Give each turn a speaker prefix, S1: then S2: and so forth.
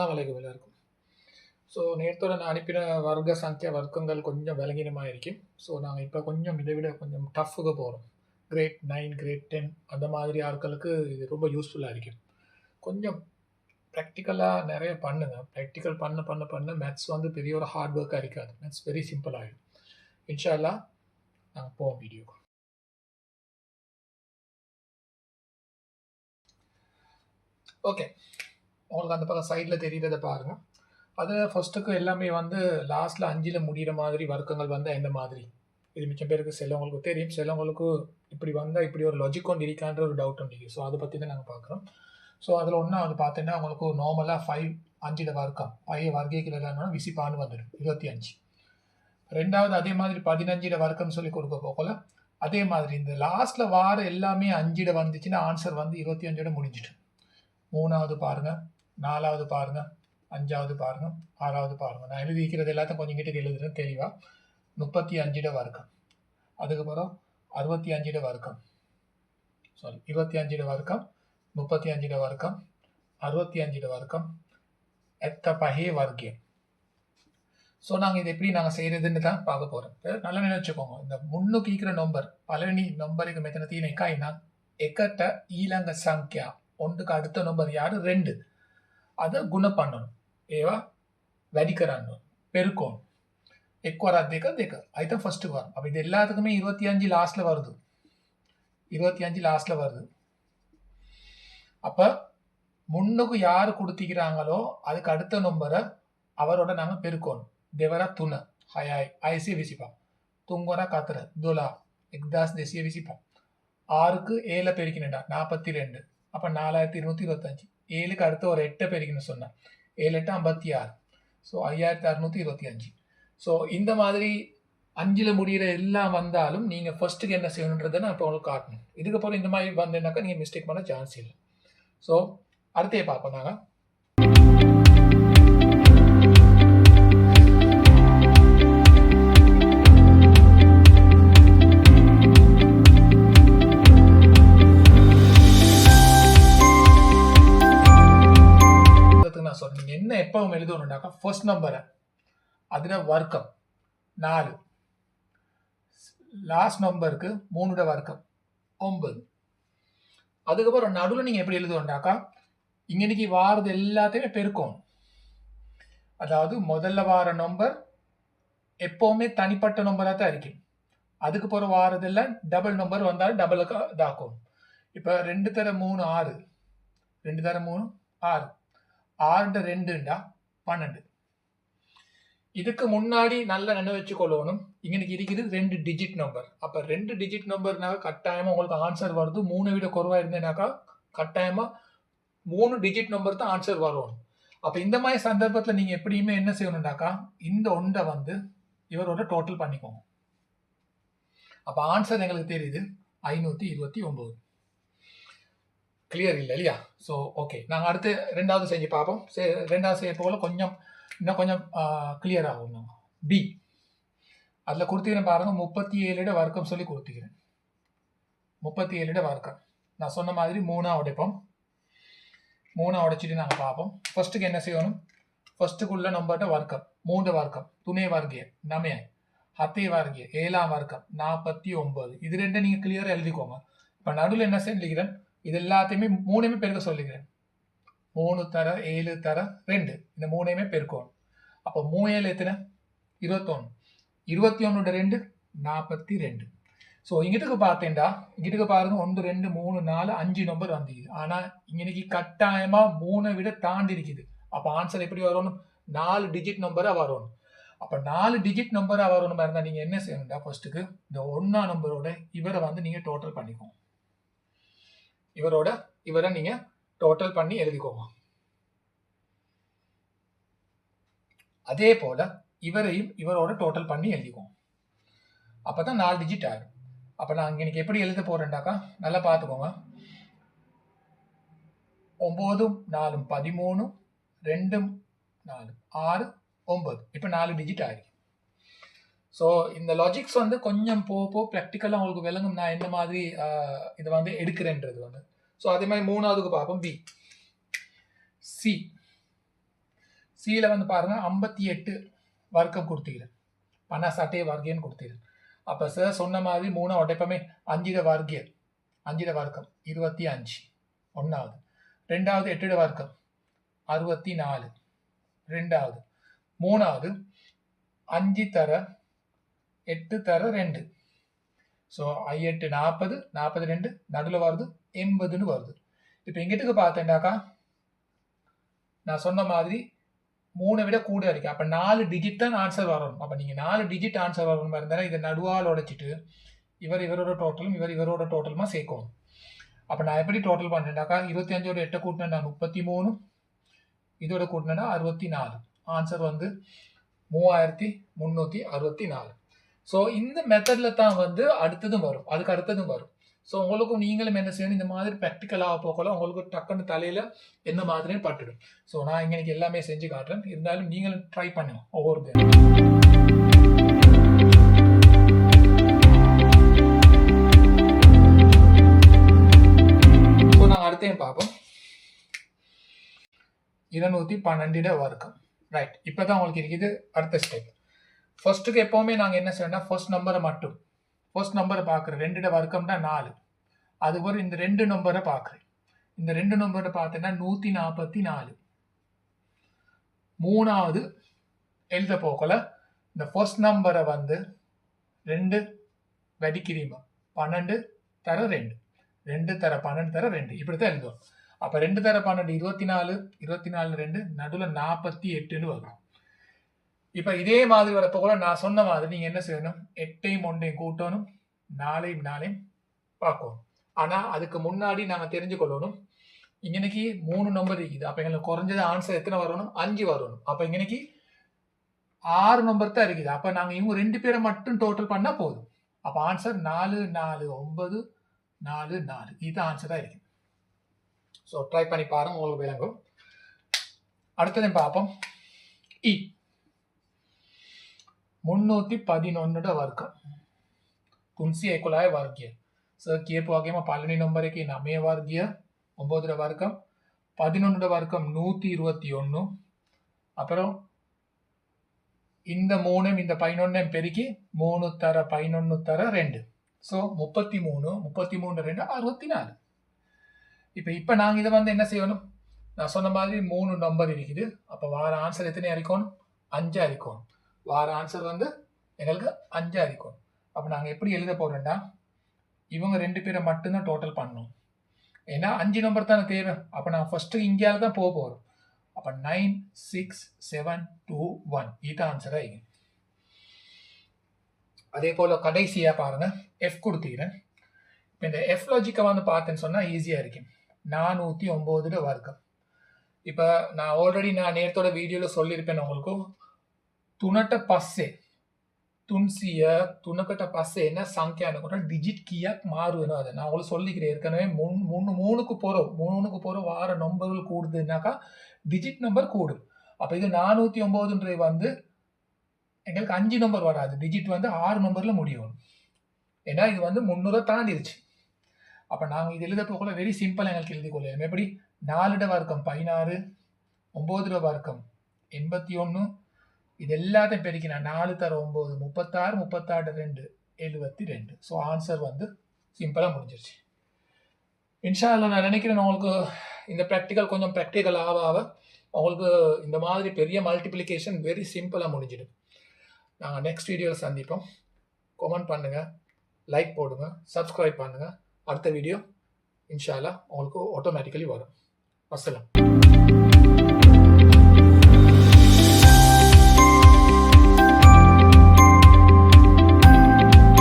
S1: அஸ்ஸலாமு அலைக்கும் எல்லாருக்கும். ஸோ நேரத்தோட நான் அனுப்பின வர்க்க சங்கியா வர்க்கங்கள் கொஞ்சம் விலகினமாக இருக்கும். ஸோ நாங்கள் இப்போ கொஞ்சம் இதை விட கொஞ்சம் டஃப்புக்கு போகிறோம். கிரேட் 9 கிரேட் 10 அந்த மாதிரி ஆட்களுக்கு இது ரொம்ப யூஸ்ஃபுல்லாக இருக்கும். கொஞ்சம் ப்ராக்டிக்கலாக நிறைய பண்ணுங்க. ப்ராக்டிக்கல் பண்ண மேத்ஸ் வந்து பெரிய ஒரு ஹார்ட் ஒர்க்காக இருக்காது. மேத்ஸ் வெரி சிம்பிள் ஆகிடும். இன்ஷா அல்லாஹ் நாங்கள் போவோம் வீடியோக்கு. ஓகே, உங்களுக்கு அந்த பக்கம் சைடில் தெரிகிறத பாருங்கள். அது ஃபஸ்ட்டுக்கு எல்லாமே வந்து லாஸ்ட்டில் 5ல் முடிகிற மாதிரி வர்க்கங்கள் வந்தால் எந்த மாதிரி, இது மிச்சம் பேருக்கு சிலவங்களுக்கு தெரியும், சிலவங்களுக்கு இப்படி வந்தால் இப்படி ஒரு லாஜிக் கொண்டு இருக்கான்ற ஒரு டவுட் உண்டு. ஸோ அதை பற்றி தான் நாங்கள் பார்க்குறோம். ஸோ அதில் ஒன்றாவது பார்த்தீங்கன்னா உங்களுக்கு நார்மலாக 5 வர்க்கம் 5 வர்க்கத்தில் இல்லைன்னா விசிப்பான்னு வந்துடும் 25. ரெண்டாவது அதே மாதிரி 15 வர்க்கம் சொல்லி கொடுக்க போகல. அதே மாதிரி இந்த லாஸ்ட்டில் வார எல்லாமே 5 வந்துச்சுன்னா ஆன்சர் வந்து 25 முடிஞ்சிட்டு. மூணாவது பாருங்கள், நாலாவது பாருங்கள், 5வது பாருங்கள், 6வது பாருங்கள். நான் எழுதி வைக்கிறது எல்லாத்தையும் கொஞ்சம் கிட்ட எழுதுறேன் தெளிவாக. 35 வர்க்கம், அதுக்கப்புறம் 65 வர்க்கம், 25 வர்க்கம், 35 வர்க்கம், 65 வர்க்கம், எத்த பகே வர்க்கம். ஸோ நாங்கள் இது எப்படி நாங்கள் செய்கிறதுன்னு தான் பார்க்க போகிறோம். நல்லா நினைச்சுக்கோங்க, இந்த முன்னுக்கு இருக்கிற நம்பர் பழனி நம்பருக்கு மெத்தனை தீனைக்காய்னா எக்கட்ட ஈலங்க சங்கியா ஒன்றுக்கு அடுத்த நம்பர் யார் 2 அதை குணம் பண்ணணும். ඒවා වැඩි කරන්න பெருக்கணும். එක්වරක් දෙක அதுதான் ஃபர்ஸ்ட் வரும். அப்போ இது எல்லாத்துக்குமே 25 லாஸ்ட்டில் வருது. 25 லாஸ்ட்டில் வருது. அப்போ முன்னுக்கு யார் கொடுத்திக்கிறாங்களோ அதுக்கு அடுத்த நம்பரை அவரோட நாங்கள் பெருக்கணும். දෙවරක් 3 6යි 625 3වරක් 4 12 1225 6க்கு 7 பெருக்கினேன்டா 42. அப்போ 4225. 7க்கு அடுத்த ஒரு 8 பெருக்கின்னு சொன்னேன். 7 8 56. ஸோ 5625. ஸோ இந்த மாதிரி 5ல் முடிகிற எல்லாம் வந்தாலும் நீங்கள் ஃபர்ஸ்ட்டுக்கு என்ன செய்யணுன்றதை நான் இப்போ உங்களுக்கு காட்டணும். இதுக்கப்புறம் இந்த மாதிரி வந்தேன்னாக்கா நீங்கள் மிஸ்டேக் பண்ண சான்ஸ் இல்லை. ஸோ அடுத்தே பார்ப்போம் நாங்கள். நீங்கள் என்ன எப்பவும் எழுதணும்னாக்கா ஃபர்ஸ்ட் நம்பரை அதில் வர்க்கம் 4, லாஸ்ட் நம்பருக்கு 3 வர்க்கம் 9. அதுக்கப்புறம் நடுவில் நீங்கள் எப்படி எழுதணும்னாக்கா இன்னைக்கு வாரது எல்லாத்தையுமே பெருக்கணும். அதாவது முதல்ல வார நம்பர் எப்போவுமே தனிப்பட்ட நம்பராக தான் இருக்கும். அதுக்கு போகிற வாரதெல்லாம் டபுள் நம்பர் வந்தாலும் டபுளுக்கு இதாக்கணும். இப்போ 2 தர 3 6, 2 தர 3 6, 6 2 12. இதுக்கு முன்னாடி நல்லா நினைவு வச்சுக்கொள்ளணும், இன்னைக்கு இருக்கிறது 2 டிஜிட் நம்பர். அப்போ 2 டிஜிட் நம்பர்னாக்க கட்டாயமாக உங்களுக்கு ஆன்சர் வருது. 3 விட குறைவாக இருந்தேனாக்கா கட்டாயமாக 3 டிஜிட் நம்பர் தான் ஆன்சர் வரும். அப்போ இந்த மாதிரி சந்தர்ப்பத்தில் நீங்கள் எப்படியுமே என்ன செய்யணும்னாக்கா இந்த ஒன்றை வந்து இவரோட டோட்டல் பண்ணிக்கோங்க. அப்போ ஆன்சர் எங்களுக்கு தெரியுது 529. கிளியர் இல்லை இல்லையா? ஸோ ஓகே, நாங்கள் அடுத்து 2வது செஞ்சு பார்ப்போம். 2வது செய்ய போல இன்னும் கொஞ்சம் கிளியர் ஆகும். நாங்கள் பி அதில் கொடுத்துக்கிறேன் பாருங்கள். 37 வர்க்கம் சொல்லி கொடுத்துக்கிறேன். 37 வர்க்கம் நான் சொன்ன மாதிரி 3 உடைப்போம். 3 உடைச்சிட்டு நாங்கள் பார்ப்போம். ஃபர்ஸ்ட்டுக்கு என்ன செய்யணும், ஃபர்ஸ்ட்டுக்குள்ள நம்பர்கிட்ட வர்க்கம் 3 வர்க்கம் துணை வர்க்கிய நமே 7 வர்க்கிய 7ஆம் வர்க்கம் 49. இது 2 நீங்கள் கிளியராக எழுதிக்கோங்க. இப்போ நடுவில் என்ன செஞ்சுக்கிறேன், இது எல்லாத்தையுமே 3மே பெருக்க சொல்லிக்கிறேன். 3 தர 7 தர 2 இந்த 3மே பெருக்கணும். அப்போ 3 எத்தனை 21. 21 2 42. ஸோ இங்கிட்டுக்கு பார்த்தேன்டா, இங்கிட்டுக்கு பாருங்க 1 2 3 4 5 நம்பர் வந்துக்குது. ஆனால் இன்னைக்கு கட்டாயமாக 3 விட தாண்டி இருக்குது. அப்போ ஆன்சர் எப்படி வரணும், 4 டிஜிட் நம்பராக வரணும். அப்போ 4 டிஜிட் நம்பராக வரணும் இருந்தால் நீங்கள் என்ன செய்யணும்டா, ஃபர்ஸ்ட்டுக்கு இந்த 1ஆம் நம்பரோட இவரை வந்து நீங்கள் டோட்டல் பண்ணிக்கோங்க. இவரை நீங்கள் டோட்டல் பண்ணி எழுதிக்கோங்க. அதே போல் இவரையும் இவரோட டோட்டல் பண்ணி எழுதிக்கோங்க. அப்போ தான் 4 டிஜிட் ஆகும். அப்போ நான் இன்னைக்கு எப்படி எழுத போகிறேன்டாக்கா நல்லா பார்த்துக்கோங்க. 9 4 13 2 4 6 9. இப்போ 4 டிஜிட் ஆகி. ஸோ இந்த லாஜிக்ஸ் வந்து கொஞ்சம் ப்ராக்டிக்கலாக உங்களுக்கு விளங்கும் நான் என்ன மாதிரி இதை வந்து எடுக்கிறேன்றது வந்து. ஸோ அதே மாதிரி 3வதுக்கு பார்ப்போம். பி சி சியில் வந்து பாருங்கள் 58 வர்க்கம் கொடுத்துக்கிறேன் 58 வர்க்கியன்னு கொடுத்துக்கிறேன். அப்போ சார் சொன்ன மாதிரி 3 உடைப்பமே 5 வர்க்கியம் 5 வர்க்கம் 25 ஒன்றாவது. ரெண்டாவது 8 வர்க்கம் 64 ரெண்டாவது. மூணாவது 5 தர 8 தர 2. ஸோ 8 40 42 நடுவில் வருது 80ன்னு வருது. இப்போ எங்கிட்டுக்கு பார்த்தேன்டாக்கா நான் சொன்ன மாதிரி 3 விட கூட இருக்கு. அப்போ 4 டிஜிட் தான் ஆன்சர் வரணும். அப்போ நீங்கள் 4 டிஜிட் ஆன்சர் வரணும் மாதிரி இருந்தாலும் இதை நடுவால் உடைச்சிட்டு இவரோட டோட்டலும் இவரோட டோட்டலுமா சேர்க்கணும். அப்போ நான் எப்படி டோட்டல் பண்ணுறேன்டாக்கா 25ஓட 8 கூட்டினேன்னா 33, இதோட கூட்டினேன்னா 64. ஆன்சர் வந்து 3364. ஸோ இந்த மெத்தடில் தான் வந்து அடுத்ததும் வரும், அதுக்கு அடுத்ததும் வரும். ஸோ உங்களுக்கும் நீங்களும் என்ன செய்யணும், இந்த மாதிரி ப்ராக்டிக்கலாக போக்கல உங்களுக்கு டக்குன்னு தலையில் என்ன மாதிரியும் பட்டுடும். ஸோ நான் இன்னைக்கு எல்லாமே செஞ்சு காட்டுறேன். இருந்தாலும் நீங்களும் ட்ரை பண்ணுங்க ஒவ்வொரு தினம். ஸோ நாங்கள் அடுத்தையும் பார்ப்போம். 212 வர்க்கம். ரைட், இப்போ தான் உங்களுக்கு இருக்குது அடுத்த ஸ்டெப். ஃபர்ஸ்ட்டுக்கு எப்போவுமே நாங்கள் என்ன செய்யணும்னா ஃபர்ஸ்ட் நம்பரை மட்டும் ஃபர்ஸ்ட் நம்பரை பார்க்குறேன். 2 வர்க்கம்னா 4. அதுக்கப்புறம் இந்த 2 நம்பரை பார்க்குறேன். இந்த 2 நம்பரை பார்த்தேன்னா 144. மூணாவது எழுத போக்கல இந்த ஃபர்ஸ்ட் நம்பரை வந்து 2 வடிக்கிறீமா 12 தர 2, 2 தர 12 தர 2 இப்படி தான் எழுதுவோம். அப்போ 2 தர 12 24, 24 2 நடுவில் 48ன்னு வரும். இப்போ இதே மாதிரி வரப்போ கூட நான் சொன்ன மாதிரி நீங்கள் என்ன செய்யணும், 8ஐயும் 1ஐயும் கூட்டணும், 4ஐயும் 4ஐயும் பார்க்கணும். ஆனால் அதுக்கு முன்னாடி நாங்கள் தெரிஞ்சு கொள்ளணும், இங்கனைக்கு 3 நம்பர் இருக்குது. அப்போ எங்களுக்கு குறைஞ்சது ஆன்சர் எத்தனை வரணும், 5 வரணும். அப்போ இங்கனைக்கு 6 நம்பர் தான் இருக்குது. அப்போ நாங்கள் இவங்க 2 பேரை மட்டும் டோட்டல் பண்ணால் போதும். அப்போ ஆன்சர் 4 4 9 4 4 இது ஆன்சராக இருக்குது. ஸோ ட்ரை பண்ணி பாருங்க, உங்களுக்கு விளங்கும். அடுத்ததையும் பார்ப்போம். 311 වර්ග 311 වර්ගය. සර් කියපු වගේම පළවෙනි නම්බර් එකේ 9 වර්ගය 9 வர்க்கம் 11 வர்க்கம் 121. அப்புறம் இந்த 3 இந்த 11 பெருக்கி 3 தர 11 தர 2. ஸோ 33 33 2 64. இப்போ நாங்கள் இதை வந்து என்ன செய்யணும், நான் சொன்ன மாதிரி 3 நம்பர் இருக்குது. அப்போ வார ஆன்சர் எத்தனை இருக்கணும், 5 இருக்கணும். வார ஆன்சர் வந்து எங்களுக்கு 5 இருக்கணும். அப்போ நாங்கள் எப்படி எழுத போகிறோம்னா இவங்க 2 பேரை மட்டும்தான் டோட்டல் பண்ணணும். ஏன்னா 5 நம்பர் தானே தேவை. அப்போ நான் ஃபர்ஸ்ட்டு இந்தியாவில் தான் போக போகிறோம். அப்போ 9 6 7 2 1 இது ஆன்சராக இருக்கும். அதே போல் கடைசியாக பாருங்கள், எஃப் கொடுத்துக்கிறேன். இப்போ இந்த எஃப் லாஜிக்கை வந்து பார்த்தேன்னு சொன்னால் ஈஸியாக இருக்கும். 409 வர்க்கம். இப்போ நான் ஆல்ரெடி நான் நேரத்தோட வீடியோவில் சொல்லியிருப்பேன் உங்களுக்கு, තුනට පස්සේ 300කට පස්සේ එන සංඛ්‍යාවකට ඩිජිට් කීයක් මාරු වෙනවද? நான் உங்களுக்கு சொல்லிக்கிறேன் ஏற்கனவே. 3க்கு போகிற வார நம்பர்கள் கூடுதுனாக்கா டிஜிட் நம்பர் கூடும். அப்போ இது 409 வந்து எங்களுக்கு 5 நம்பர் வராது, டிஜிட் வந்து 6 நம்பரில் முடியும். ஏன்னா இது வந்து 300 தாண்டிடுச்சு. அப்போ நாங்கள் இது எழுத போகல வெரி சிம்பிள் எங்களுக்கு எழுதி கொள்ளலாம். எப்படி 4 வர்க்கம் 16, 9 வர்க்கம் 81, இது எல்லாத்தையும் பெருக்கினா 4 தர 9 36, 38 2 72. ஸோ ஆன்சர் வந்து சிம்பிளாக முடிஞ்சிருச்சு. இன்ஷா அல்லாஹ் நான் நினைக்கிறேன் உங்களுக்கு இந்த ப்ராக்டிக்கல் கொஞ்சம் ப்ராக்டிக்கல் ஆக உங்களுக்கு இந்த மாதிரி பெரிய மல்டிப்ளிகேஷன் வெரி சிம்பிளாக முடிஞ்சிடும். நாங்கள் நெக்ஸ்ட் வீடியோவில் சந்திப்போம். கமெண்ட் பண்ணுங்கள், லைக் போடுங்க, சப்ஸ்கிரைப் பண்ணுங்கள். அடுத்த வீடியோ இன்ஷா அல்லாஹ் உங்களுக்கு ஆட்டோமேட்டிக்கலி வரும். அஸ்ஸலாம்.